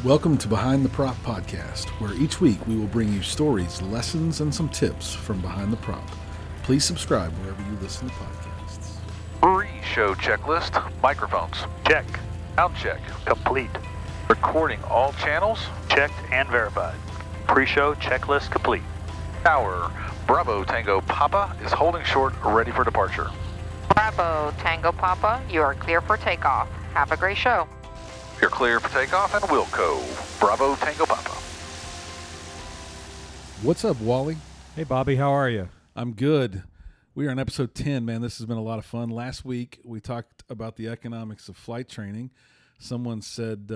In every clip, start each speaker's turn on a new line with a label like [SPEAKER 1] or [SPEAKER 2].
[SPEAKER 1] Welcome to Behind the Prop podcast, where each week we will bring you stories, lessons, and some tips from behind the prop. Please subscribe wherever you listen to podcasts.
[SPEAKER 2] Pre-show checklist, microphones,
[SPEAKER 3] Check.
[SPEAKER 2] sound check,
[SPEAKER 3] Complete.
[SPEAKER 2] recording all channels,
[SPEAKER 3] Checked and verified. Pre-show checklist complete.
[SPEAKER 2] tower, Bravo Tango Papa is holding short, ready for departure.
[SPEAKER 4] Bravo, Tango Papa, you are clear for takeoff. Have a great show.
[SPEAKER 2] You're clear for takeoff and Wilco, Bravo Tango Papa.
[SPEAKER 1] What's up, Wally?
[SPEAKER 5] Hey, Bobby, how are you?
[SPEAKER 1] I'm good. We are on episode 10, man. This has been a lot of fun. Last week, we talked about the economics of flight training. Someone said,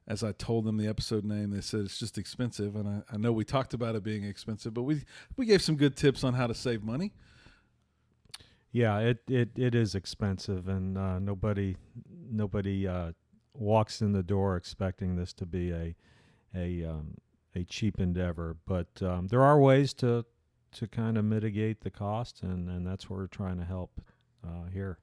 [SPEAKER 1] as I told them the episode name, they said it's just expensive. And I know we talked about it being expensive, but we gave some good tips on how to save money.
[SPEAKER 5] Yeah, it is expensive, and nobody walks in the door expecting this to be a cheap endeavor. But there are ways to kind of mitigate the cost, and that's where we're trying to help here.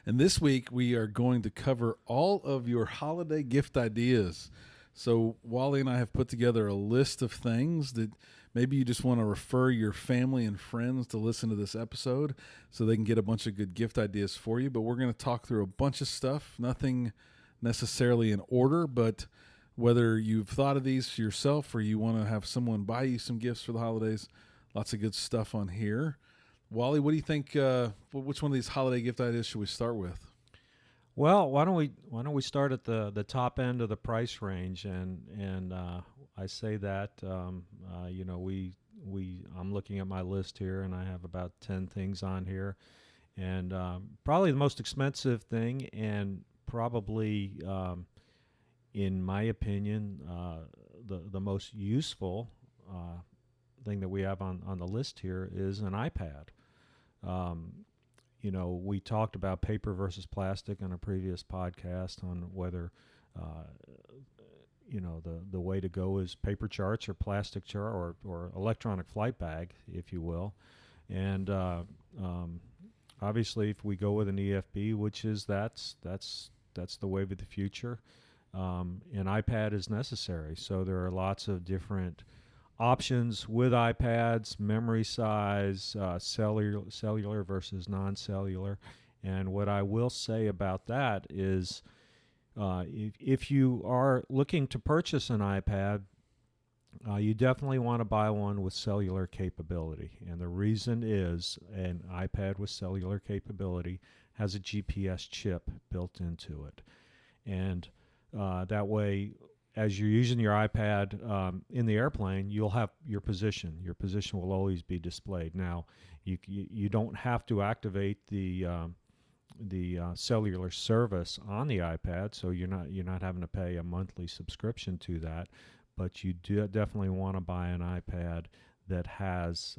[SPEAKER 1] And this week, we are going to cover all of your holiday gift ideas. So Wally and I have put together a list of things that maybe you just want to refer your family and friends to listen to this episode so they can get a bunch of good gift ideas for you. But we're going to talk through a bunch of stuff, nothing necessarily in order, but whether you've thought of these for yourself or you want to have someone buy you some gifts for the holidays, lots of good stuff on here. Wally, what do you think? Which one of these holiday gift ideas should we start with?
[SPEAKER 5] Well, why don't we start at the top end of the price range? And I say that I'm looking at my list here, and I have about 10 things on here, and probably the most expensive thing, and probably in my opinion the most useful thing that we have on the list here is an iPad. We talked about paper versus plastic on a previous podcast on whether, the way to go is paper charts or plastic chart or electronic flight bag, if you will. And obviously, if we go with an EFB, which is that's the wave of the future, an iPad is necessary. So there are lots of different options with iPads, memory size, cellular versus non-cellular. And what I will say about that is if you are looking to purchase an iPad, you definitely want to buy one with cellular capability. And the reason is an iPad with cellular capability has a GPS chip built into it. And that way, as you're using your iPad in the airplane, you'll have your position. Your position will always be displayed. Now, you don't have to activate the cellular service on the iPad, so you're not having to pay a monthly subscription to that. But you do definitely want to buy an iPad that has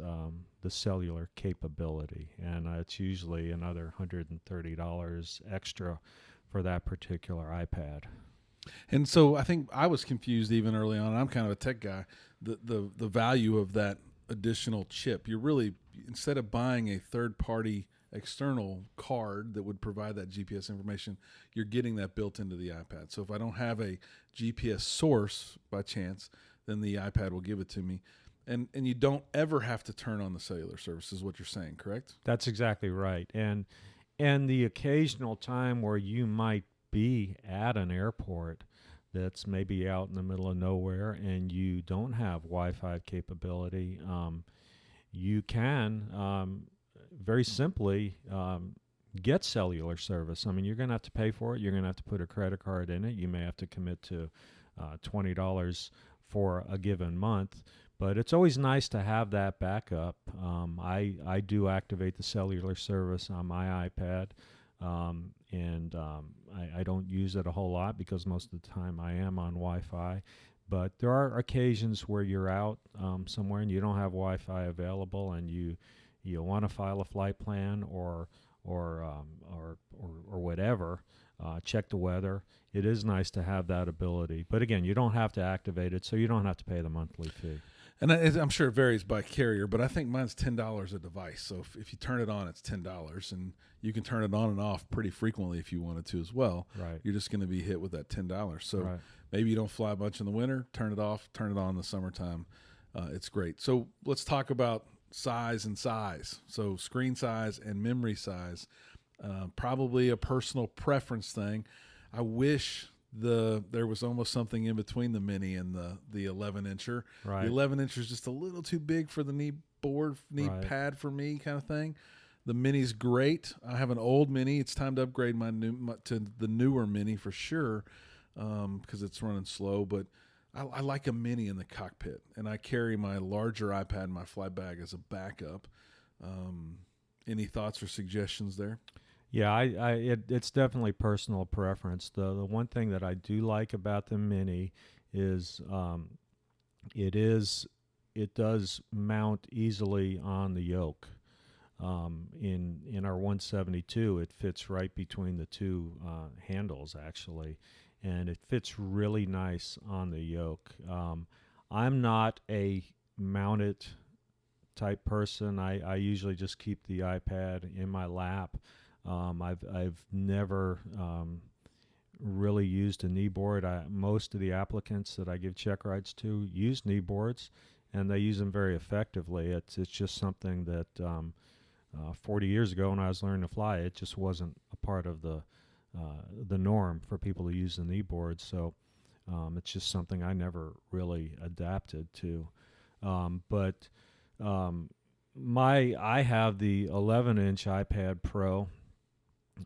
[SPEAKER 5] the cellular capability, and it's usually another $130 extra for that particular iPad.
[SPEAKER 1] And so I think I was confused even early on. I'm kind of a tech guy. The value of that additional chip, you're really, instead of buying a third-party external card that would provide that GPS information, you're getting that built into the iPad. So if I don't have a GPS source by chance, then the iPad will give it to me. And you don't ever have to turn on the cellular service, is what you're saying, correct?
[SPEAKER 5] That's exactly right. And the occasional time where you might be at an airport that's maybe out in the middle of nowhere and you don't have Wi-Fi capability, you can very simply get cellular service. I mean, you're going to have to pay for it. You're going to have to put a credit card in it. You may have to commit to $20 for a given month. But it's always nice to have that backup. I do activate the cellular service on my iPad. I don't use it a whole lot because most of the time I am on Wi-Fi. But there are occasions where you're out somewhere and you don't have Wi-Fi available, and you want to file a flight plan or whatever. Check the weather. It is nice to have that ability. But again, you don't have to activate it, so you don't have to pay the monthly fee.
[SPEAKER 1] And I'm sure it varies by carrier, but I think mine's $10 a device. So if you turn it on, it's $10, and you can turn it on and off pretty frequently if you wanted to as well.
[SPEAKER 5] Right.
[SPEAKER 1] You're just going to be hit with that $10. So
[SPEAKER 5] Right.
[SPEAKER 1] maybe you don't fly much in the winter, turn it off, turn it on in the summertime. It's great. So let's talk about size and size. So screen size and memory size, probably a personal preference thing. I wish there was almost something in between the mini and the 11-incher.
[SPEAKER 5] Right.
[SPEAKER 1] The 11-incher is just a little too big for the knee
[SPEAKER 5] Right.
[SPEAKER 1] pad for me, kind of thing. The mini's great. I have an old mini. It's time to upgrade to the newer mini for sure, because it's running slow. But I like a mini in the cockpit, and I carry my larger iPad in my fly bag as a backup. Any thoughts or suggestions there?
[SPEAKER 5] Yeah, it's definitely personal preference. The one thing that I do like about the Mini is it does mount easily on the yoke. In our 172, it fits right between the two handles actually, and it fits really nice on the yoke. I'm not a mounted type person. I usually just keep the iPad in my lap. I've never really used a knee board. Most of the applicants that I give check rides to use knee boards, and they use them very effectively. It's just something that 40 years ago when I was learning to fly, it just wasn't a part of the norm for people to use the knee board. So it's just something I never really adapted to. But I have the 11-inch iPad Pro.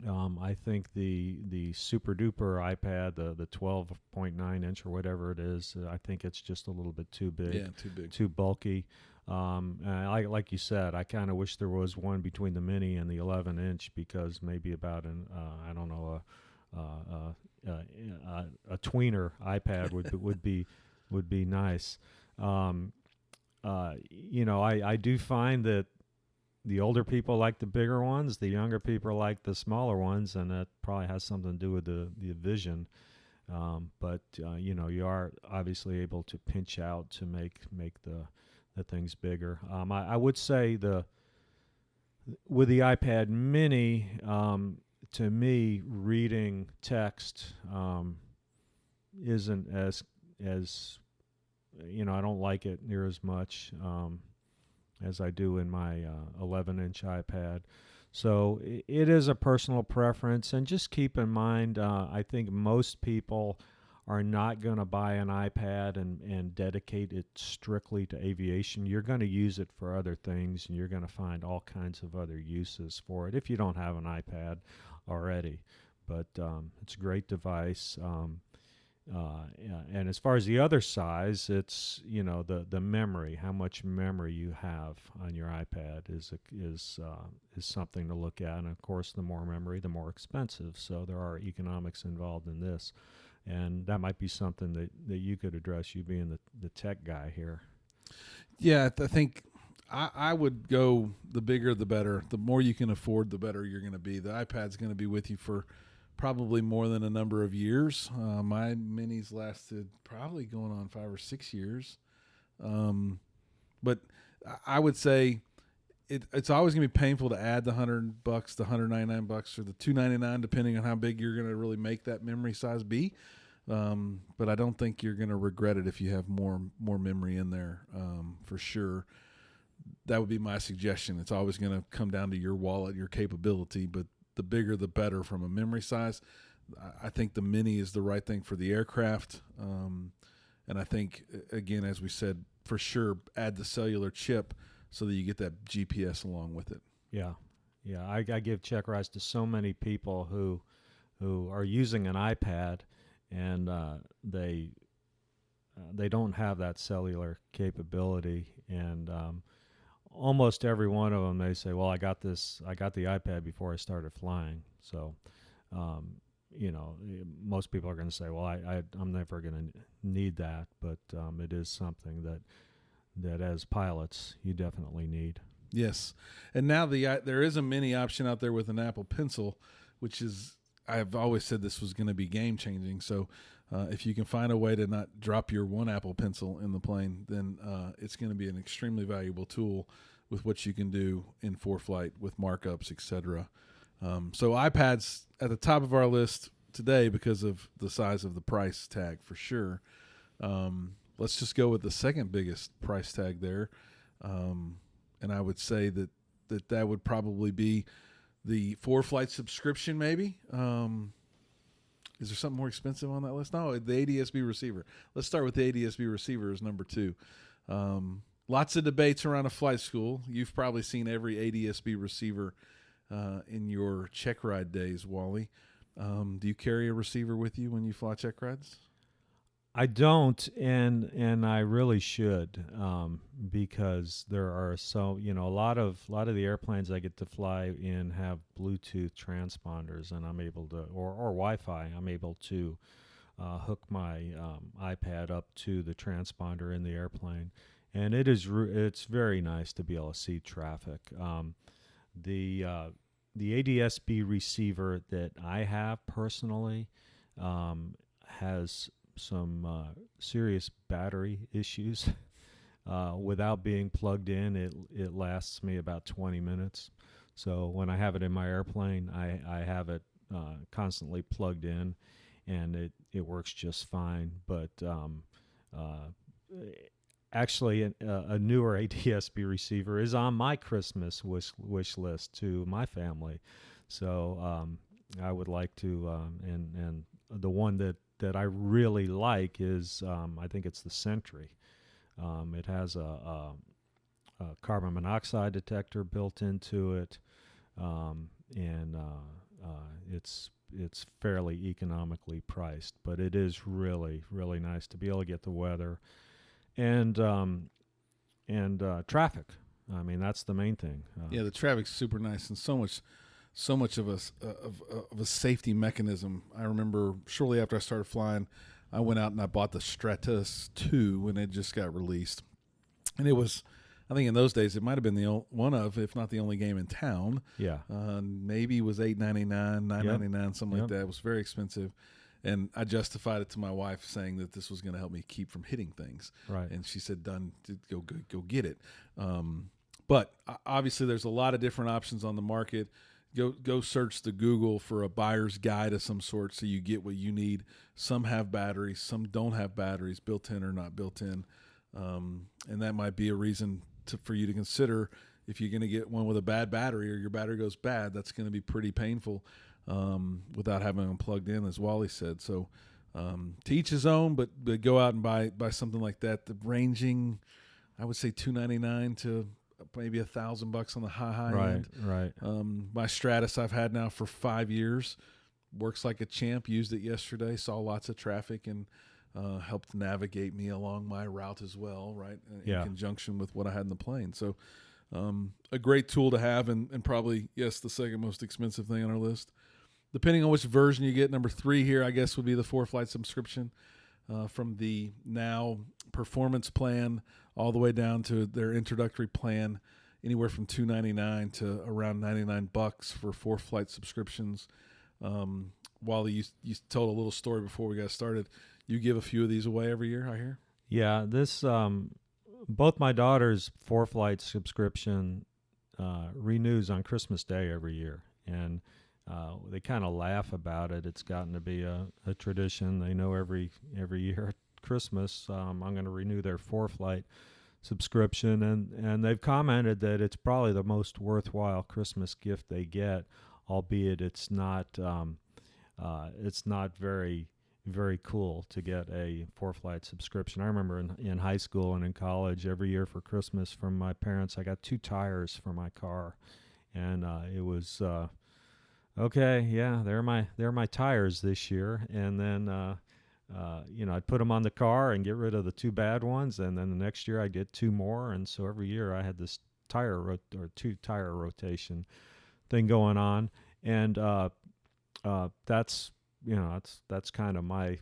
[SPEAKER 5] I think the super duper iPad, the 12.9 inch or whatever it is, I think it's just a little bit too big.
[SPEAKER 1] Yeah, too big.
[SPEAKER 5] Too bulky. And like you said, I kind of wish there was one between the Mini and the 11-inch, because maybe about I don't know, a tweener iPad would be nice. I do find that the older people like the bigger ones, the younger people like the smaller ones, and that probably has something to do with the vision. But you are obviously able to pinch out to make the things bigger. I would say with the iPad Mini, to me, reading text isn't as I don't like it near as much as I do in my 11-inch iPad. So it is a personal preference, and just keep in mind, I think most people are not going to buy an iPad and dedicate it strictly to aviation. You're going to use it for other things, and you're going to find all kinds of other uses for it if you don't have an iPad already. But it's a great device. And as far as the other size, it's the memory. How much memory you have on your iPad is something to look at. And of course, the more memory, the more expensive. So there are economics involved in this, and that might be something that you could address. You being the tech guy here.
[SPEAKER 1] Yeah, I think I would go the bigger the better. The more you can afford, the better you're going to be. The iPad's going to be with you for probably more than a number of years. My minis lasted probably going on 5 or 6 years. But I would say it's always going to be painful to add the $100, the $199, or the $299, depending on how big you're going to really make that memory size be. But I don't think you're going to regret it if you have more memory in there, for sure. That would be my suggestion. It's always going to come down to your wallet, your capability, but the bigger the better from a memory size. I think the Mini is the right thing for the aircraft. And I think, again, as we said, for sure, add the cellular chip so that you get that GPS along with it.
[SPEAKER 5] Yeah. I give check rides to so many people who are using an iPad, and they don't have that cellular capability, and almost every one of them, they say, well, I got the iPad before I started flying. So, most people are going to say, well, I'm never going to need that. But it is something that as pilots, you definitely need.
[SPEAKER 1] Yes. And now there is a mini option out there with an Apple Pencil, which is, I've always said this was going to be game changing. So if you can find a way to not drop your one Apple Pencil in the plane, then it's going to be an extremely valuable tool with what you can do in ForeFlight with markups, etc. So iPads at the top of our list today because of the size of the price tag for sure. Let's just go with the second biggest price tag there. And I would say that would probably be the ForeFlight subscription maybe. Is there something more expensive on that list? No, the ADSB receiver. Let's start with the ADSB receiver as number 2. Lots of debates around a flight school. You've probably seen every ADSB receiver in your check ride days, Wally. Do you carry a receiver with you when you fly check rides?
[SPEAKER 5] I don't, and I really should, because there are a lot of the airplanes I get to fly in have Bluetooth transponders, and I'm able to, or Wi-Fi, I'm able to hook my iPad up to the transponder in the airplane, and it's very nice to be able to see traffic. The ADSB receiver that I have personally has some serious battery issues. Without being plugged in, it lasts me about 20 minutes. So when I have it in my airplane, I have it constantly plugged in, and it works just fine. But actually, a newer ADSB receiver is on my Christmas wish list to my family. So I would like to, and the one that I really like is, I think it's the Sentry. It has a carbon monoxide detector built into it, and it's fairly economically priced. But it is really, really nice to be able to get the weather and traffic. I mean, that's the main thing.
[SPEAKER 1] Yeah, the traffic's super nice, and so much of a safety mechanism. I remember shortly after I started flying, I went out and I bought the Stratus 2 when it just got released. And it was, I think in those days, it might have been one of, if not the only game in town.
[SPEAKER 5] Yeah.
[SPEAKER 1] Maybe it was $8.99, $9.99, something like
[SPEAKER 5] Yep.
[SPEAKER 1] that. It was very expensive. And I justified it to my wife saying that this was going to help me keep from hitting things.
[SPEAKER 5] Right.
[SPEAKER 1] And she said, done, go get it. But obviously there's a lot of different options on the market. Go search the Google for a buyer's guide of some sort so you get what you need. Some have batteries, some don't have batteries, built in or not built in. And that might be a reason for you to consider if you're going to get one with a bad battery or your battery goes bad, that's going to be pretty painful without having them plugged in, as Wally said. So to each his own, but go out and buy something like that. The ranging, I would say $299 to maybe $1,000 on the high end.
[SPEAKER 5] Right.
[SPEAKER 1] My Stratus I've had now for 5 years, works like a champ. Used it yesterday, saw lots of traffic, and helped navigate me along my route as well, right? In conjunction with what I had in the plane. So a great tool to have, and probably, yes, the second most expensive thing on our list. Depending on which version you get, number 3 here, I guess, would be the ForeFlight subscription. From the now performance plan all the way down to their introductory plan, anywhere from $299 to around $99 for ForeFlight subscriptions. Wally, you told a little story before we got started. You give a few of these away every year, I hear?
[SPEAKER 5] Yeah, this both my daughter's ForeFlight subscription renews on Christmas Day every year, and they kind of laugh about it. It's gotten to be a tradition. They know every year at Christmas I'm going to renew their ForeFlight subscription, and they've commented that it's probably the most worthwhile Christmas gift they get, albeit it's not very, very cool to get a ForeFlight subscription. I remember in high school and in college, every year for Christmas from my parents, I got 2 tires for my car, and it was okay, yeah, they're my tires this year. And then I'd put them on the car and get rid of the 2 bad ones, and then the next year I'd get 2 more, and so every year I had this 2 tire rotation thing going on, and that's kind of my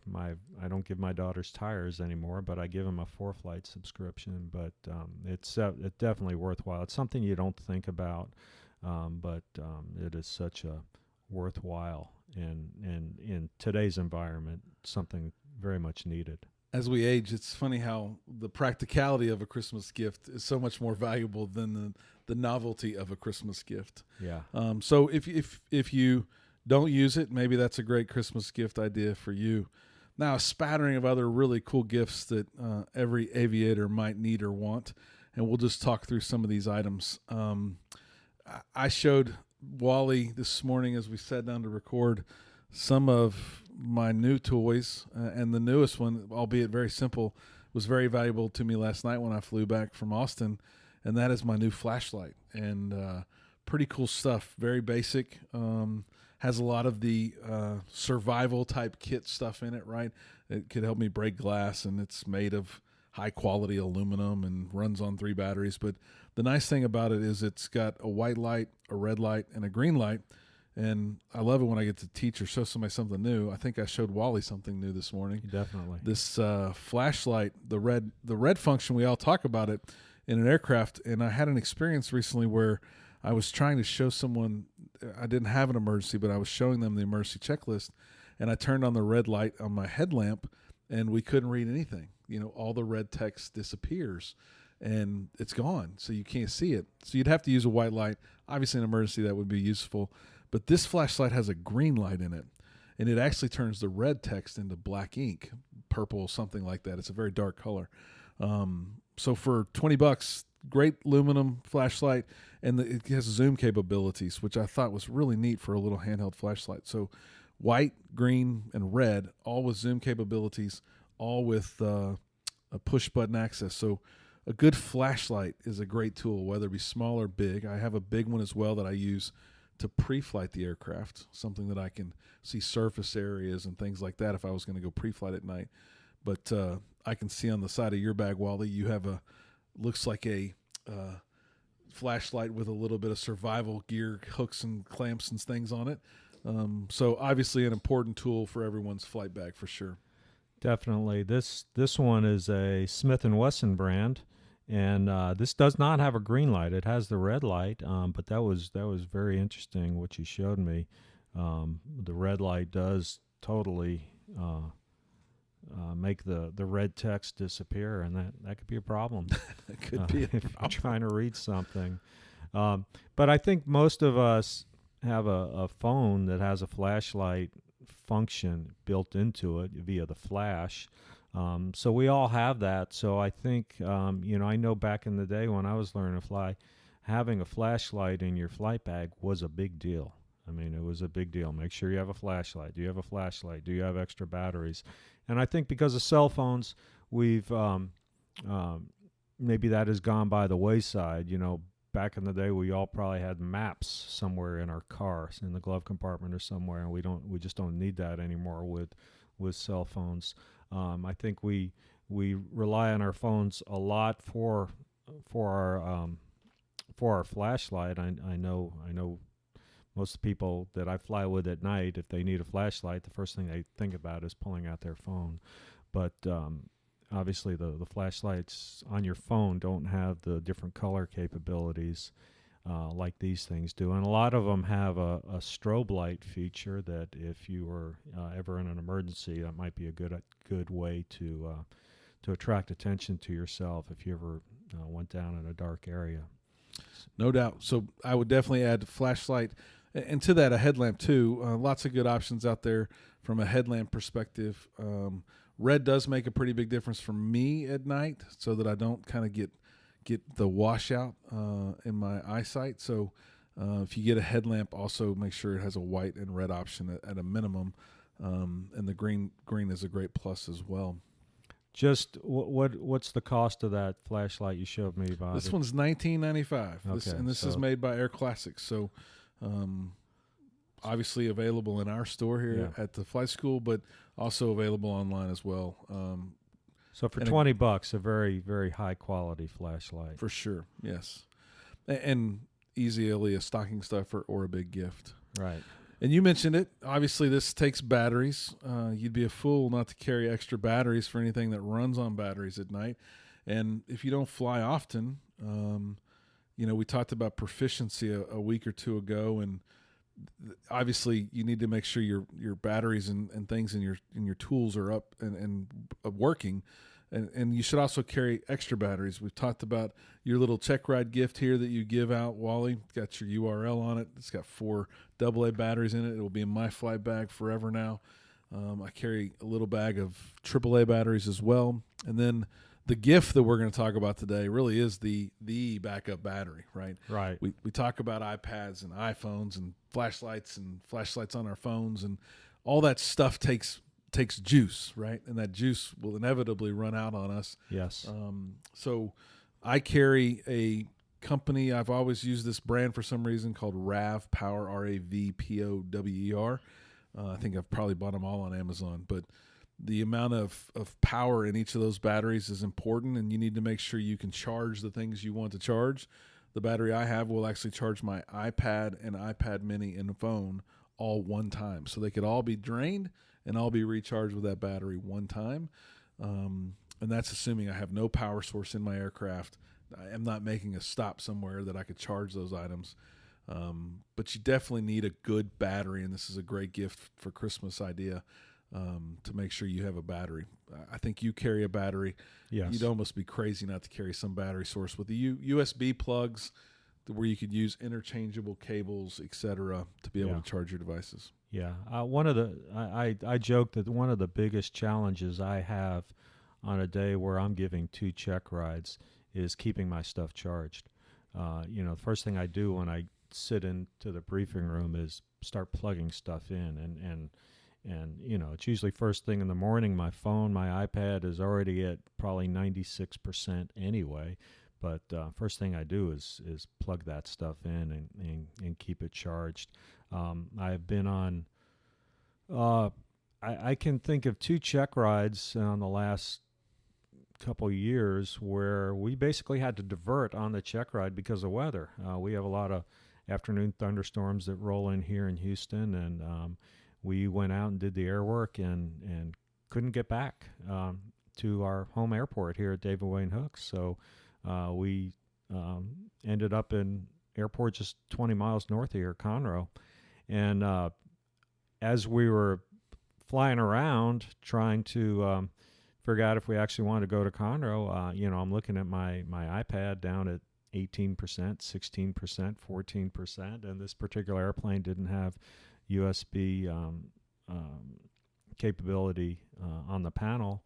[SPEAKER 5] I don't give my daughters tires anymore, but I give them a ForeFlight subscription. But it's definitely worthwhile. It's something you don't think about, but it is such a worthwhile, and in today's environment, something very much needed.
[SPEAKER 1] As we age, it's funny how the practicality of a Christmas gift is so much more valuable than the novelty of a Christmas gift.
[SPEAKER 5] Yeah.
[SPEAKER 1] So if you don't use it, maybe that's a great Christmas gift idea for you. Now, a spattering of other really cool gifts that every aviator might need or want, and we'll just talk through some of these items. I showed Wally this morning as we sat down to record some of my new toys, and the newest one, albeit very simple, was very valuable to me last night when I flew back from Austin, and that is my new flashlight. And pretty cool stuff, very basic, has a lot of the survival type kit stuff in it, right? It could help me break glass, and it's made of high quality aluminum and runs on 3 batteries. But the nice thing about it is it's got a white light, a red light, and a green light. And I love it when I get to teach or show somebody something new. I think I showed Wally something new this morning.
[SPEAKER 5] Definitely.
[SPEAKER 1] This flashlight, the red function, we all talk about it in an aircraft. And I had an experience recently where I was trying to show someone, I didn't have an emergency, but I was showing them the emergency checklist. And I turned on the red light on my headlamp, and we couldn't read anything. You know, all the red text disappears, and it's gone, so you can't see it. So you'd have to use a white light. Obviously, in an emergency, that would be useful. But this flashlight has a green light in it, and it actually turns the red text into black ink, purple, something like that. It's a very dark color. So for $20, great aluminum flashlight, and it has zoom capabilities, which I thought was really neat for a little handheld flashlight. So white, green, and red, all with zoom capabilities, all with a push-button access. So a good flashlight is a great tool, whether it be small or big. I have a big one as well that I use to pre-flight the aircraft, something that I can see surface areas and things like that if I was going to go pre-flight at night. But I can see on the side of your bag, Wally, you have looks like a flashlight with a little bit of survival gear, hooks and clamps and things on it. So obviously an important tool for everyone's flight bag for sure.
[SPEAKER 5] Definitely. This one is a Smith & Wesson brand, and this does not have a green light. It has the red light, but that was very interesting what you showed me. The red light does totally make the red text disappear, and that could be a problem.
[SPEAKER 1] It could be
[SPEAKER 5] if you're trying to read something. But I think most of us have a phone that has a flashlight function built into it via the flash. So we all have that. So I think, I know back in the day when I was learning to fly, having a flashlight in your flight bag was a big deal. I mean, it was a big deal. Make sure you have a flashlight. Do you have a flashlight? Do you have extra batteries? And I think because of cell phones, we've maybe that has gone by the wayside. Back in the day, we all probably had maps somewhere in our car, in the glove compartment or somewhere, and we just don't need that anymore with cell phones. I think we rely on our phones a lot for our flashlight. I know most people that I fly with at night, if they need a flashlight, the first thing they think about is pulling out their phone. But obviously, the flashlights on your phone don't have the different color capabilities like these things do. And a lot of them have a strobe light feature that if you were ever in an emergency, that might be a good way to attract attention to yourself if you ever went down in a dark area.
[SPEAKER 1] No doubt. So I would definitely add flashlight, and to that a headlamp too. Lots of good options out there from a headlamp perspective. Red does make a pretty big difference for me at night, so that I don't kind of get the washout in my eyesight. So if you get a headlamp, also make sure it has a white and red option at a minimum, and the green is a great plus as well.
[SPEAKER 5] Just what's the cost of that flashlight you showed me about?
[SPEAKER 1] This one's $19.95.
[SPEAKER 5] Okay,
[SPEAKER 1] This is made by Air Classics. So obviously available in our store here at the flight school, but also available online as well.
[SPEAKER 5] So for $20, a very, very high quality flashlight.
[SPEAKER 1] For sure, yes. And easily a stocking stuffer or a big gift.
[SPEAKER 5] Right.
[SPEAKER 1] And you mentioned it. Obviously, this takes batteries. You'd be a fool not to carry extra batteries for anything that runs on batteries at night. And if you don't fly often, we talked about proficiency a week or two ago, and obviously you need to make sure your batteries and things and your tools are up and working. And you should also carry extra batteries. We've talked about your little check ride gift here that you give out, Wally. It's got your URL on it. It's got 4 AA batteries in it. It will be in my flight bag forever now. I carry a little bag of AAA batteries as well. And then the gift that we're going to talk about today really is the backup battery, right?
[SPEAKER 5] Right.
[SPEAKER 1] We talk about iPads and iPhones and flashlights on our phones, and all that stuff takes juice, right? And that juice will inevitably run out on us.
[SPEAKER 5] Yes.
[SPEAKER 1] So I carry a company. I've always used this brand for some reason called RAV Power, RAVPOWER. I think I've probably bought them all on Amazon, but the amount of power in each of those batteries is important, and you need to make sure you can charge the things you want to charge. The battery I have will actually charge my iPad and iPad mini and phone all one time. So they could all be drained and all be recharged with that battery one time. And that's assuming I have no power source in my aircraft. I am not making a stop somewhere that I could charge those items. But you definitely need a good battery, and this is a great gift for Christmas idea, to make sure you have a battery. I think you carry a battery.
[SPEAKER 5] Yes.
[SPEAKER 1] You'd almost be crazy not to carry some battery source with the USB plugs where you could use interchangeable cables, etc., to be able to charge your devices.
[SPEAKER 5] Yeah. One of the I joke that one of the biggest challenges I have on a day where I'm giving 2 check rides is keeping my stuff charged. The first thing I do when I sit into the briefing room is start plugging stuff in, and it's usually first thing in the morning. My phone, my iPad is already at probably 96% anyway. But first thing I do is plug that stuff in and keep it charged. I've been on, I can think of 2 check rides on the last couple years where we basically had to divert on the check ride because of weather. We have a lot of afternoon thunderstorms that roll in here in Houston, and we went out and did the air work and couldn't get back to our home airport here at David Wayne Hooks. So we ended up in airport just 20 miles north of here, Conroe. And as we were flying around trying to figure out if we actually wanted to go to Conroe, I'm looking at my iPad down at 18%, 16%, 14%. And this particular airplane didn't have USB capability on the panel.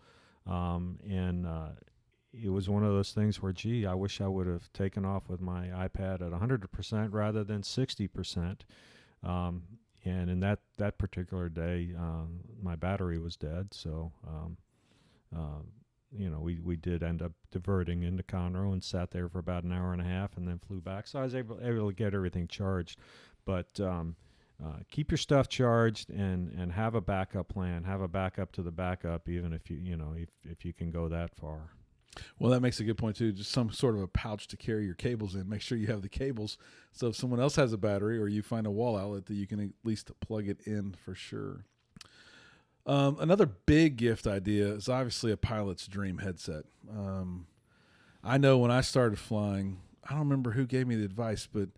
[SPEAKER 5] It was one of those things where, I wish I would have taken off with my iPad at 100% rather than 60%. And in that particular day, my battery was dead. So, we did end up diverting into Conroe and sat there for about an hour and a half and then flew back. So I was able to get everything charged. But keep your stuff charged and have a backup plan. Have a backup to the backup, even if if you can go that far.
[SPEAKER 1] Well, that makes a good point, too. Just some sort of a pouch to carry your cables in. Make sure you have the cables, so if someone else has a battery or you find a wall outlet, that you can at least plug it in for sure. Another big gift idea is obviously a pilot's dream headset. I know when I started flying, I don't remember who gave me the advice, but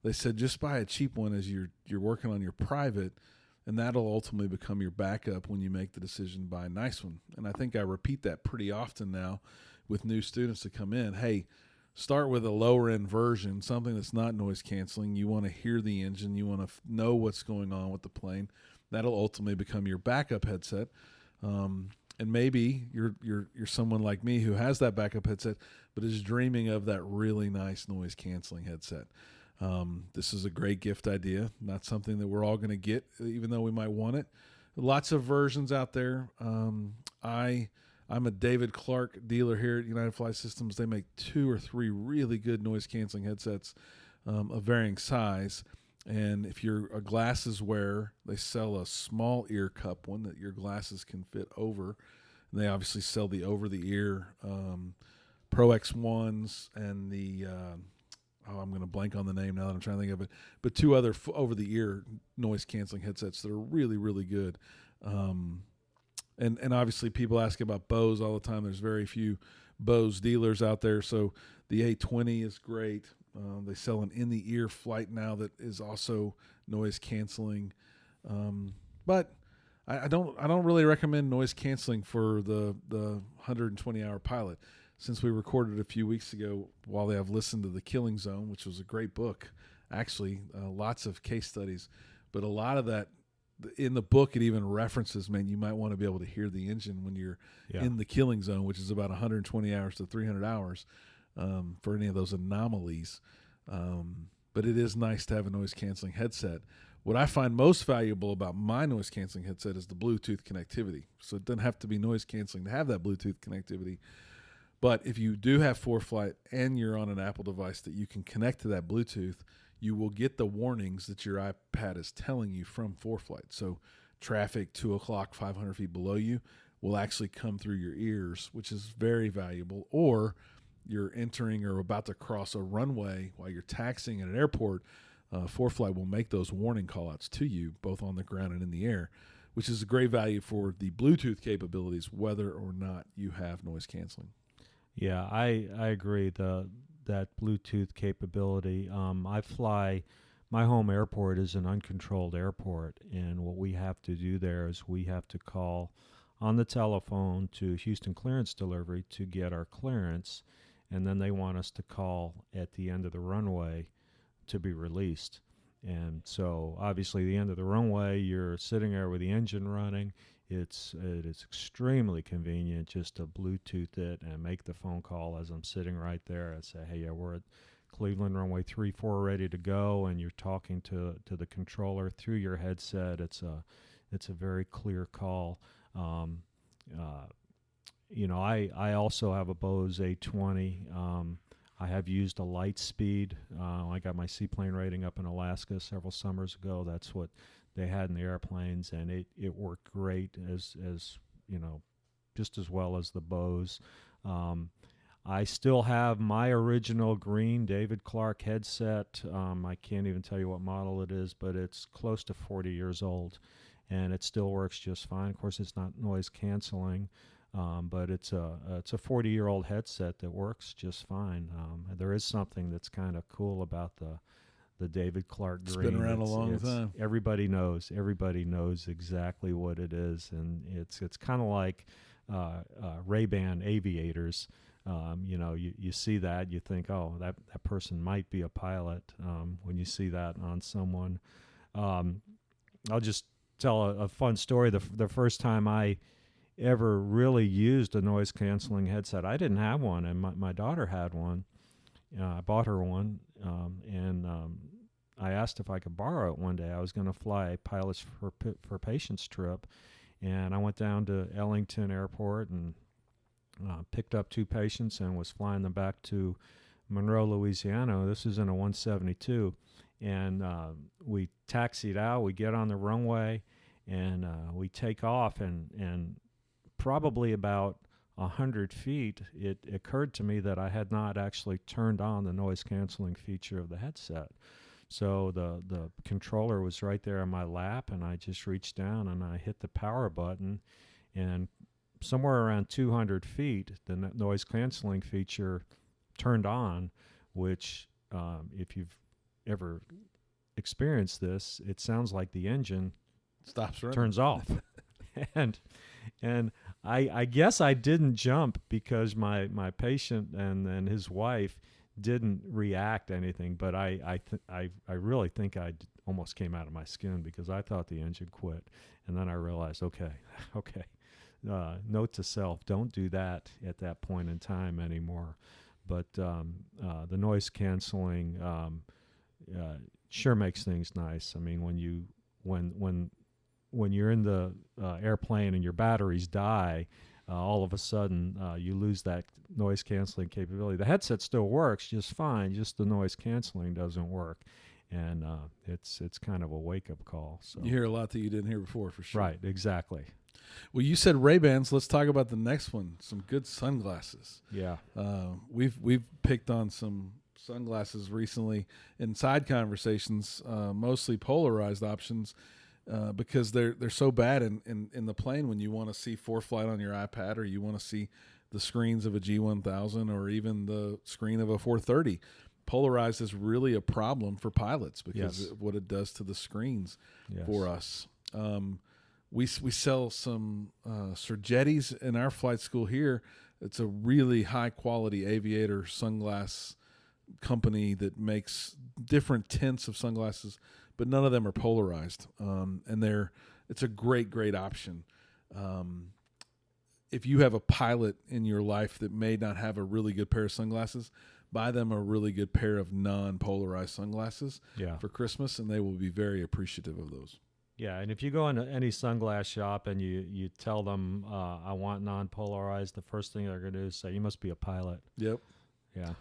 [SPEAKER 1] they said just buy a cheap one as you're working on your private, and that'll ultimately become your backup when you make the decision to buy a nice one. And I think I repeat that pretty often now with new students that come in. Hey, start with a lower end version, something that's not noise canceling. You want to hear the engine. You want to know what's going on with the plane. That'll ultimately become your backup headset. And maybe you're someone like me who has that backup headset, but is dreaming of that really nice noise canceling headset. This is a great gift idea. Not something that we're all going to get, even though we might want it. Lots of versions out there. I'm a David Clark dealer here at United Flight Systems. They make 2 or 3 really good noise canceling headsets of varying size. And if you're a glasses wearer, they sell a small ear cup one that your glasses can fit over. And they obviously sell the over-the-ear Pro X1s and the I'm going to blank on the name now that I'm trying to think of it, but 2 other over-the-ear noise-canceling headsets that are really, really good. And obviously people ask about Bose all the time. There's very few Bose dealers out there, so the A20 is great. They sell an in-the-ear flight now that is also noise canceling. But I don't really recommend noise canceling for the 120-hour pilot. Since we recorded a few weeks ago, while I've listened to The Killing Zone, which was a great book, actually, lots of case studies, but a lot of that in the book, it even references, man, you might want to be able to hear the engine when you're in the killing zone, which is about 120 hours to 300 hours for any of those anomalies. But it is nice to have a noise canceling headset. What I find most valuable about my noise canceling headset is the Bluetooth connectivity. So it doesn't have to be noise canceling to have that Bluetooth connectivity. But if you do have ForeFlight and you're on an Apple device that you can connect to that Bluetooth, you will get the warnings that your iPad is telling you from ForeFlight. So traffic 2 o'clock, 500 feet below you will actually come through your ears, which is very valuable. Or you're entering or about to cross a runway while you're taxiing at an airport, ForeFlight will make those warning callouts to you, both on the ground and in the air, which is a great value for the Bluetooth capabilities, whether or not you have noise canceling.
[SPEAKER 5] Yeah, I agree. That Bluetooth capability. I fly. My home airport is an uncontrolled airport, and what we have to do there is we have to call on the telephone to Houston Clearance Delivery to get our clearance, and then they want us to call at the end of the runway to be released. And so obviously the end of the runway, you're sitting there with the engine running. It is extremely convenient just to Bluetooth it and make the phone call as I'm sitting right there and say, hey, yeah, we're at Cleveland runway 34 ready to go, and you're talking to the controller through your headset. It's a very clear call. I also have a Bose A20. I have used a Lightspeed. I got my seaplane rating up in Alaska several summers ago. That's what they had in the airplanes, and it worked great as just as well as the Bose. I still have my original green David Clark headset. I can't even tell you what model it is, but it's close to 40 years old, and it still works just fine. Of course, it's not noise canceling, but it's a 40-year-old headset that works just fine. There is something that's kind of cool about the David Clark green.
[SPEAKER 1] It's been around a long time.
[SPEAKER 5] Everybody knows exactly what it is, and it's kind of like Ray-Ban aviators. You see that, you think, oh, that person might be a pilot when you see that on someone. I'll just tell a fun story. The first time I ever really used a noise canceling headset, I didn't have one, and my daughter had one. I bought her one, and I asked if I could borrow it one day. I was going to fly a Pilots for Patients trip, and I went down to Ellington Airport and picked up 2 patients and was flying them back to Monroe, Louisiana. This is in a 172, and we taxied out. We get on the runway, and we take off, and probably about 100 feet, it occurred to me that I had not actually turned on the noise canceling feature of the headset. So the controller was right there in my lap, and I just reached down and I hit the power button, and somewhere around 200 feet, the noise canceling feature turned on, which if you've ever experienced this, it sounds like the engine
[SPEAKER 1] Stops running.
[SPEAKER 5] turns off. and I guess I didn't jump because my patient and his wife didn't react to anything, but I really think I almost came out of my skin because I thought the engine quit, and then I realized, okay, note to self, don't do that at that point in time anymore. But the noise canceling sure makes things nice. I mean, when you're in the airplane and your batteries die, all of a sudden you lose that noise canceling capability. The headset still works just fine, just the noise canceling doesn't work, and it's kind of a wake up call. So
[SPEAKER 1] you hear a lot that you didn't hear before, for sure.
[SPEAKER 5] Right, exactly.
[SPEAKER 1] Well, you said Ray-Bans. Let's talk about the next one. Some good sunglasses.
[SPEAKER 5] Yeah.
[SPEAKER 1] We've picked on some sunglasses recently in side conversations, mostly polarized options. Because they're so bad in the plane when you want to see ForeFlight on your iPad, or you want to see the screens of a G1000 or even the screen of a 430. polarized is really a problem for pilots because
[SPEAKER 5] Yes.
[SPEAKER 1] of what it does to the screens
[SPEAKER 5] Yes.
[SPEAKER 1] for us. We sell some Sergettis in our flight school here. It's a really high quality aviator sunglass company that makes different tints of sunglasses, but none of them are polarized. And it's a great option. If you have a pilot in your life that may not have a really good pair of sunglasses, buy them a really good pair of non-polarized sunglasses
[SPEAKER 5] Yeah.
[SPEAKER 1] for Christmas, and they will be very appreciative of those.
[SPEAKER 5] Yeah, and if you go into any sunglass shop and you tell them I want non-polarized, the first thing they're going to do is say, "You must be a pilot."
[SPEAKER 1] Yep.
[SPEAKER 5] Yeah.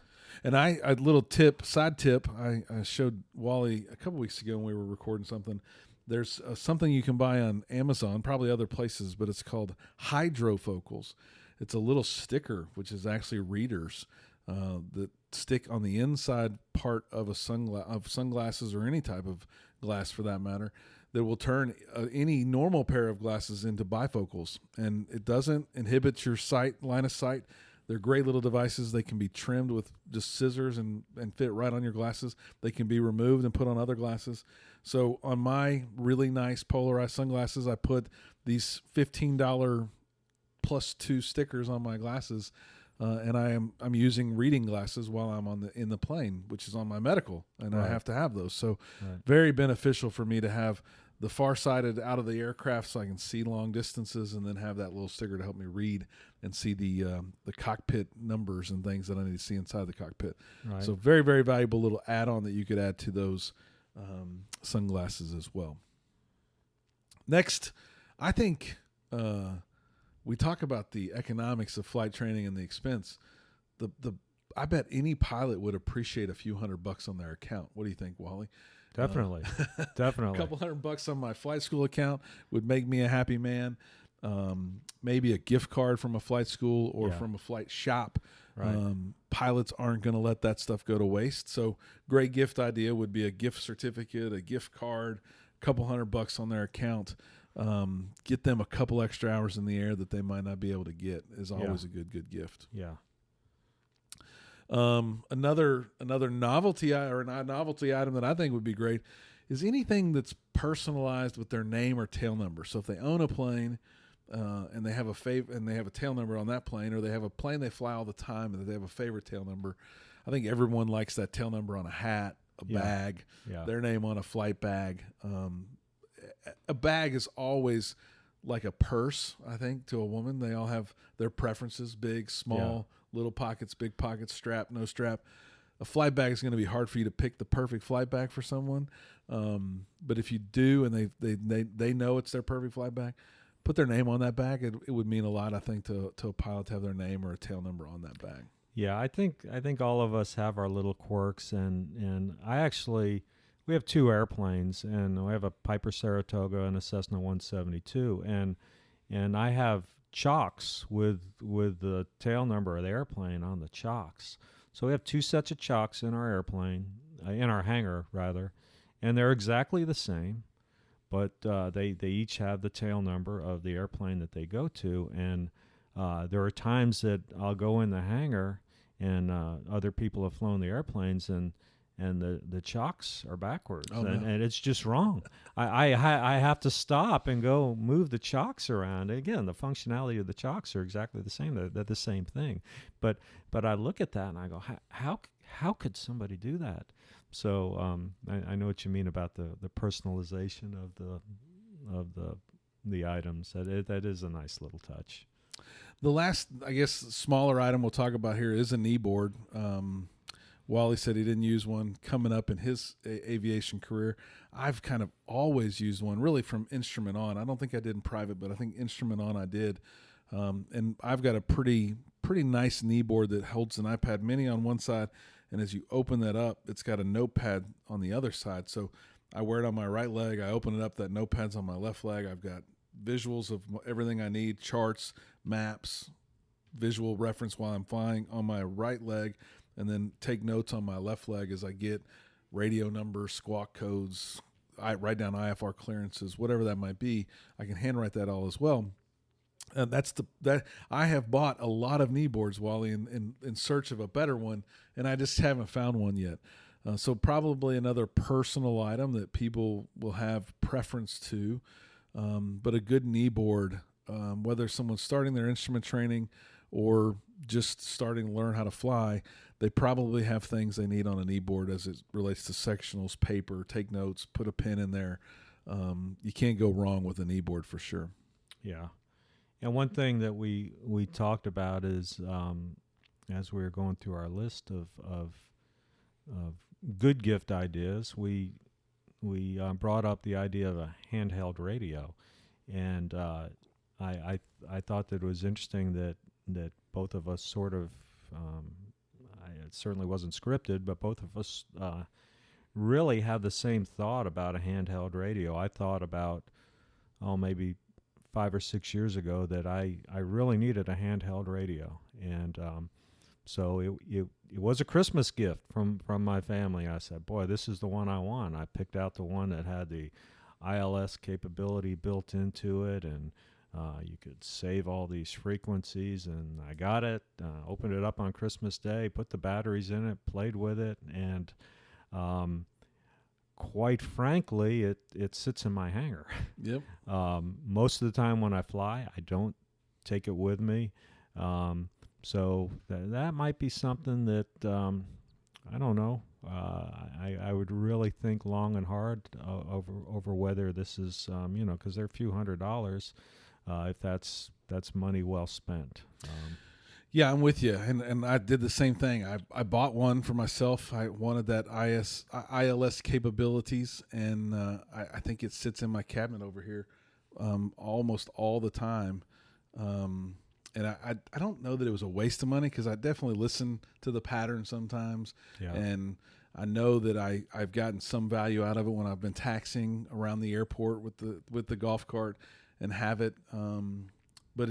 [SPEAKER 1] And a little side tip, I showed Wally a couple weeks ago when we were recording something. There's something you can buy on Amazon, probably other places, but it's called hydrofocals. It's a little sticker, which is actually readers that stick on the inside part of sunglasses or any type of glass for that matter, that will turn any normal pair of glasses into bifocals. And it doesn't inhibit your line of sight. They're great little devices. They can be trimmed with just scissors and fit right on your glasses. They can be removed and put on other glasses. So on my really nice polarized sunglasses, I put these $15 plus 2 stickers on my glasses, and I'm using reading glasses while I'm in the plane, which is on my medical, and I
[SPEAKER 5] Right.
[SPEAKER 1] have to have those. So
[SPEAKER 5] Right.
[SPEAKER 1] very beneficial for me to have the far-sighted out of the aircraft so I can see long distances, and then have that little sticker to help me read and see the cockpit numbers and things that I need to see inside the cockpit.
[SPEAKER 5] Right.
[SPEAKER 1] So very, very valuable little add-on that you could add to those sunglasses as well. Next, I think we talk about the economics of flight training and the expense. I bet any pilot would appreciate a few $100 on their account. What do you think, Wally?
[SPEAKER 5] Definitely.
[SPEAKER 1] A
[SPEAKER 5] Definitely.
[SPEAKER 1] couple $100 on my flight school account would make me a happy man. Maybe a gift card from a flight school or
[SPEAKER 5] Yeah.
[SPEAKER 1] from a flight shop.
[SPEAKER 5] Right.
[SPEAKER 1] Pilots aren't going to let that stuff go to waste. So great gift idea would be a gift certificate, a gift card, a couple $100 on their account. Get them a couple extra hours in the air that they might not be able to get is always a good gift.
[SPEAKER 5] Yeah.
[SPEAKER 1] Another novelty item that I think would be great is anything that's personalized with their name or tail number. So if they own a plane and they have a tail number on that plane, or they have a plane they fly all the time and they have a favorite tail number, I think everyone likes that tail number on a hat, a bag, their name on a flight bag. A bag is always like a purse, I think, to a woman. They all have their preferences: big, small, little pockets, big pockets, strap, no strap. A flight bag is going to be hard for you to pick the perfect flight bag for someone. But if you do, and they know it's their perfect flight bag, put their name on that bag. It would mean a lot, I think, to a pilot to have their name or a tail number on that bag.
[SPEAKER 5] Yeah, I think all of us have our little quirks, and we have 2 airplanes, and we have a Piper Saratoga and a Cessna 172, and I have chocks with the tail number of the airplane on the chocks. So we have 2 sets of chocks in our airplane, in our hangar rather, and they're exactly the same, but they each have the tail number of the airplane that they go to, and there are times that I'll go in the hangar and other people have flown the airplanes, and the chocks are backwards, and it's just wrong. I have to stop and go move the chocks around. And again, the functionality of the chocks are exactly the same. They're the same thing. But I look at that and I go, how could somebody do that? So I know what you mean about the personalization of the items. That is a nice little touch.
[SPEAKER 1] The last, I guess, smaller item we'll talk about here is a knee board. Wally said he didn't use one coming up in his aviation career. I've kind of always used one, really from instrument on. I don't think I did in private, but I think instrument on I did. And I've got a pretty nice knee board that holds an iPad mini on one side, and as you open that up, it's got a notepad on the other side. So I wear it on my right leg. I open it up, that notepad's on my left leg. I've got visuals of everything I need, charts, maps, visual reference while I'm flying on my right leg, and then take notes on my left leg as I get radio numbers, squawk codes. I write down IFR clearances, whatever that might be. I can handwrite that all as well. That I have bought a lot of knee boards, Wally, in search of a better one, and I just haven't found one yet. So probably another personal item that people will have preference to, but a good knee board, whether someone's starting their instrument training or just starting to learn how to fly, they probably have things they need on a knee board as it relates to sectionals, paper, take notes, put a pin in there. You can't go wrong with a knee board for sure.
[SPEAKER 5] Yeah. And one thing that we talked about is as we were going through our list of good gift ideas, we brought up the idea of a handheld radio, and I thought that it was interesting that both of us sort of it certainly wasn't scripted, but both of us really have the same thought about a handheld radio. I thought about maybe 5 or 6 years ago that I really needed a handheld radio, and so it was a Christmas gift from my family. I said, boy, this is the one I want. I picked out the one that had the ILS capability built into it, and you could save all these frequencies, and I got it, opened it up on Christmas Day, put the batteries in it, played with it, and quite frankly, it sits in my hangar.
[SPEAKER 1] Yep.
[SPEAKER 5] Most of the time when I fly, I don't take it with me. So that might be something that, I don't know. I would really think long and hard over whether this is, because they're a few $100s, if that's money well spent.
[SPEAKER 1] Yeah, I'm with you, and I did the same thing. I bought one for myself. I wanted that ILS capabilities, and I think it sits in my cabinet over here almost all the time. And I don't know that it was a waste of money, because I definitely listen to the pattern sometimes, and I know that I've gotten some value out of it when I've been taxiing around the airport with the golf cart and have it. But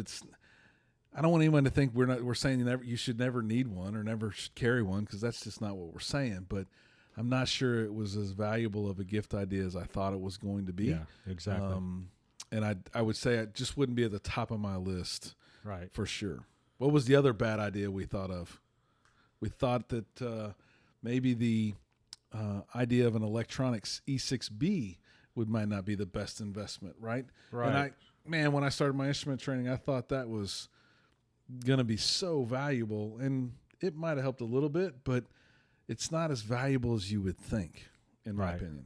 [SPEAKER 1] I don't want anyone to think we're saying you should never need one or never should carry one, because that's just not what we're saying. But I'm not sure it was as valuable of a gift idea as I thought it was going to be.
[SPEAKER 5] Yeah, exactly.
[SPEAKER 1] And I would say it just wouldn't be at the top of my list,
[SPEAKER 5] right?
[SPEAKER 1] For sure. What was the other bad idea we thought of? We thought that maybe the idea of an electronics E6B might not be the best investment, right?
[SPEAKER 5] Right.
[SPEAKER 1] And when I started my instrument training, I thought that was going to be so valuable, and it might have helped a little bit, but it's not as valuable as you would think, in my opinion.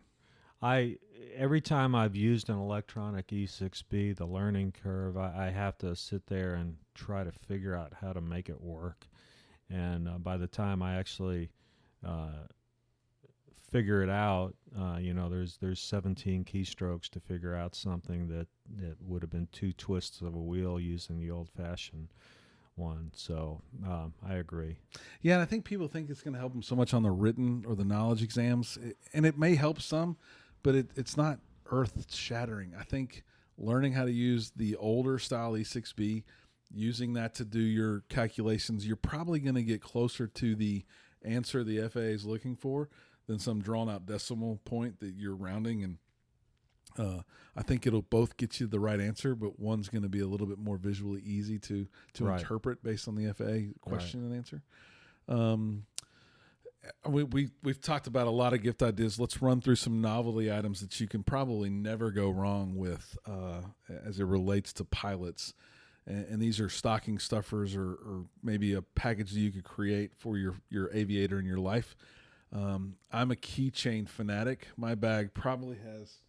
[SPEAKER 5] Every time I've used an electronic E6B, the learning curve, I have to sit there and try to figure out how to make it work. And by the time I actually figure it out, there's 17 keystrokes to figure out something that would have been 2 twists of a wheel using the old-fashioned one. So I agree.
[SPEAKER 1] Yeah, and I think people think it's going to help them so much on the written or the knowledge exams, and it may help some, but it's not earth-shattering. I think learning how to use the older style E6B, using that to do your calculations, you're probably going to get closer to the answer the FAA is looking for than some drawn-out decimal point that you're rounding. And I think it'll both get you the right answer, but one's going to be a little bit more visually easy to interpret based on the FAA question and answer. We've talked about a lot of gift ideas. Let's run through some novelty items that you can probably never go wrong with as it relates to pilots. And these are stocking stuffers or maybe a package that you could create for your aviator in your life. I'm a keychain fanatic. My bag probably has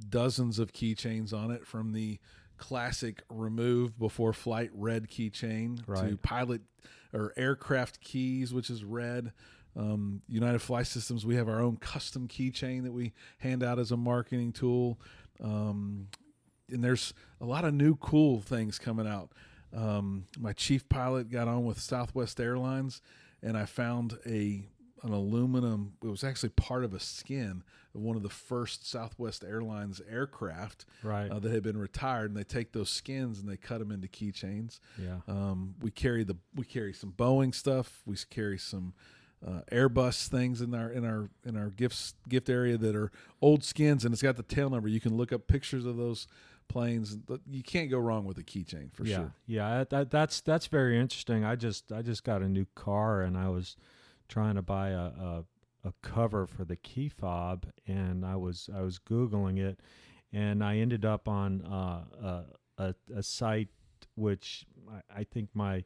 [SPEAKER 1] dozens of keychains on it, from the classic remove before flight red keychain to pilot or aircraft keys, which is red. United Flight Systems, we have our own custom keychain that we hand out as a marketing tool. And there's a lot of new cool things coming out. My chief pilot got on with Southwest Airlines, and I found an aluminum, it was actually part of a skin of one of the first Southwest Airlines aircraft that had been retired, and they take those skins and they cut them into keychains. We carry some Boeing stuff. We carry some Airbus things in our gift area that are old skins, and it's got the tail number. You can look up pictures of those planes. You can't go wrong with a keychain for sure.
[SPEAKER 5] Yeah, that's very interesting. I just got a new car, and I was trying to buy a cover for the key fob, and I was Googling it, and I ended up on a site which I think my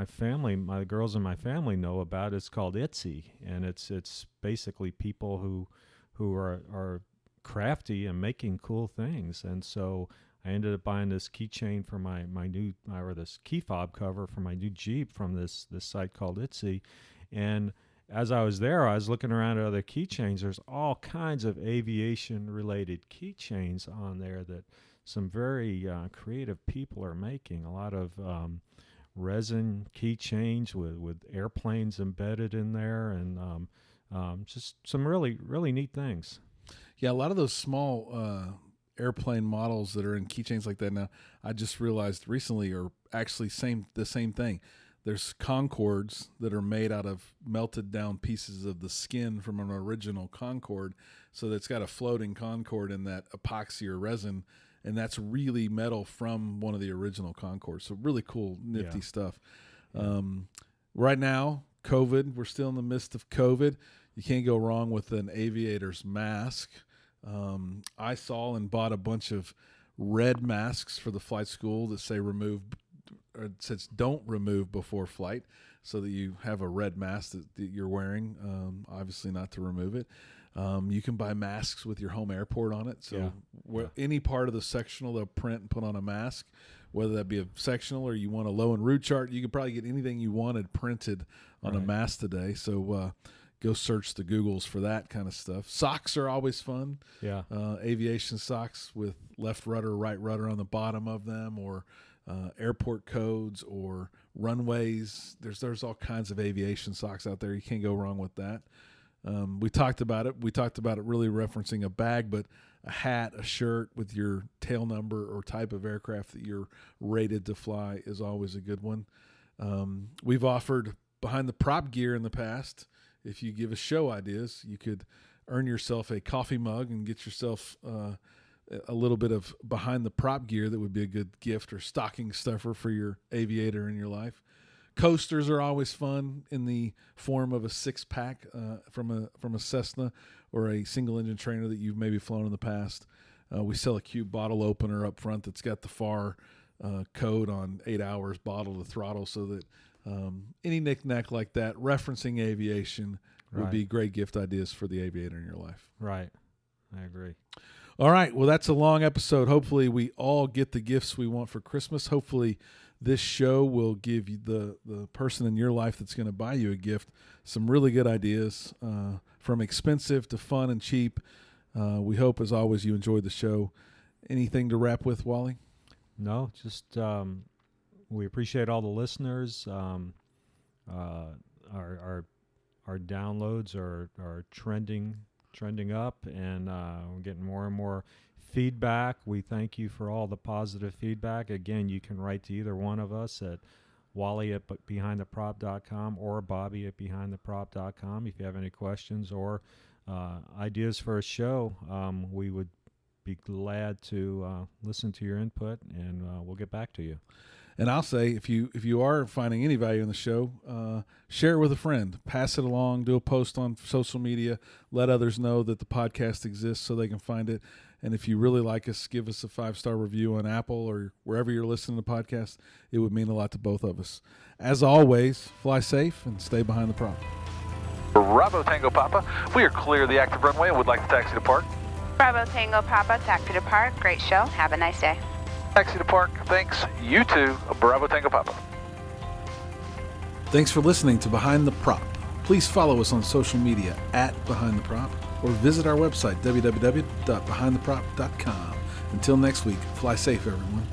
[SPEAKER 5] family, my girls in my family know about. It's called E010, and it's basically people who are crafty and making cool things. And so I ended up buying this keychain for this key fob cover for my new Jeep from this site called E010. And as I was there, I was looking around at other keychains. There's all kinds of aviation-related keychains on there that some very creative people are making. A lot of resin keychains with airplanes embedded in there, and just some really, really neat things.
[SPEAKER 1] Yeah, a lot of those small airplane models that are in keychains like that now, I just realized recently are actually the same thing. There's Concords that are made out of melted down pieces of the skin from an original Concorde, so that's got a floating Concorde in that epoxy or resin, and that's really metal from one of the original Concords. So really cool, nifty stuff. Right now, COVID, we're still in the midst of COVID. You can't go wrong with an aviator's mask. I saw and bought a bunch of red masks for the flight school that say it says don't remove before flight, so that you have a red mask that you're wearing, obviously not to remove it. You can buy masks with your home airport on it. So any part of the sectional, they'll print and put on a mask, whether that be a sectional or you want a low and route chart. You can probably get anything you wanted printed on a mask today. So go search the Googles for that kind of stuff. Socks are always fun. Yeah. Aviation socks with left rudder, right rudder on the bottom of them, or airport codes or runways. There's all kinds of aviation socks out there. You can't go wrong with that. We talked about it. We talked about it really referencing a bag, but a hat, a shirt with your tail number or type of aircraft that you're rated to fly is always a good one. We've offered behind the prop gear in the past. If you give us show ideas, you could earn yourself a coffee mug and get yourself a little bit of behind the prop gear that would be a good gift or stocking stuffer for your aviator in your life. Coasters are always fun in the form of a 6-pack from a Cessna or a single engine trainer that you've maybe flown in the past. We sell a cute bottle opener up front that's got the FAR code on 8 hours bottle to throttle, so that any knick-knack like that referencing aviation would be great gift ideas for the aviator in your life. Right.
[SPEAKER 5] I agree.
[SPEAKER 1] All right. Well, that's a long episode. Hopefully we all get the gifts we want for Christmas. Hopefully this show will give you the person in your life that's going to buy you a gift some really good ideas, from expensive to fun and cheap. We hope, as always, you enjoyed the show. Anything to wrap with, Wally?
[SPEAKER 5] No, just we appreciate all the listeners. Our downloads are trending up, and we're getting more and more feedback. We thank you for all the positive feedback. Again, you can write to either one of us at wally@behindtheprop.com or bobby@behindtheprop.com if you have any questions or ideas for a show. We would be glad to listen to your input, and we'll get back to you.
[SPEAKER 1] And I'll say, if you are finding any value in the show, share it with a friend, pass it along, do a post on social media, let others know that the podcast exists so they can find it. And if you really like us, give us a 5-star review on Apple or wherever you're listening to the podcast. It would mean a lot to both of us. As always, fly safe and stay behind the prop.
[SPEAKER 2] Bravo Tango Papa, we are clear of the active runway and would like the taxi to park.
[SPEAKER 4] Bravo Tango Papa, taxi to park. Great show. Have a nice day.
[SPEAKER 2] Taxi to park. Thanks. You too. Bravo Tango Papa.
[SPEAKER 1] Thanks for listening to Behind the Prop. Please follow us on social media @Behind the Prop or visit our website, www.behindtheprop.com. Until next week, fly safe, everyone.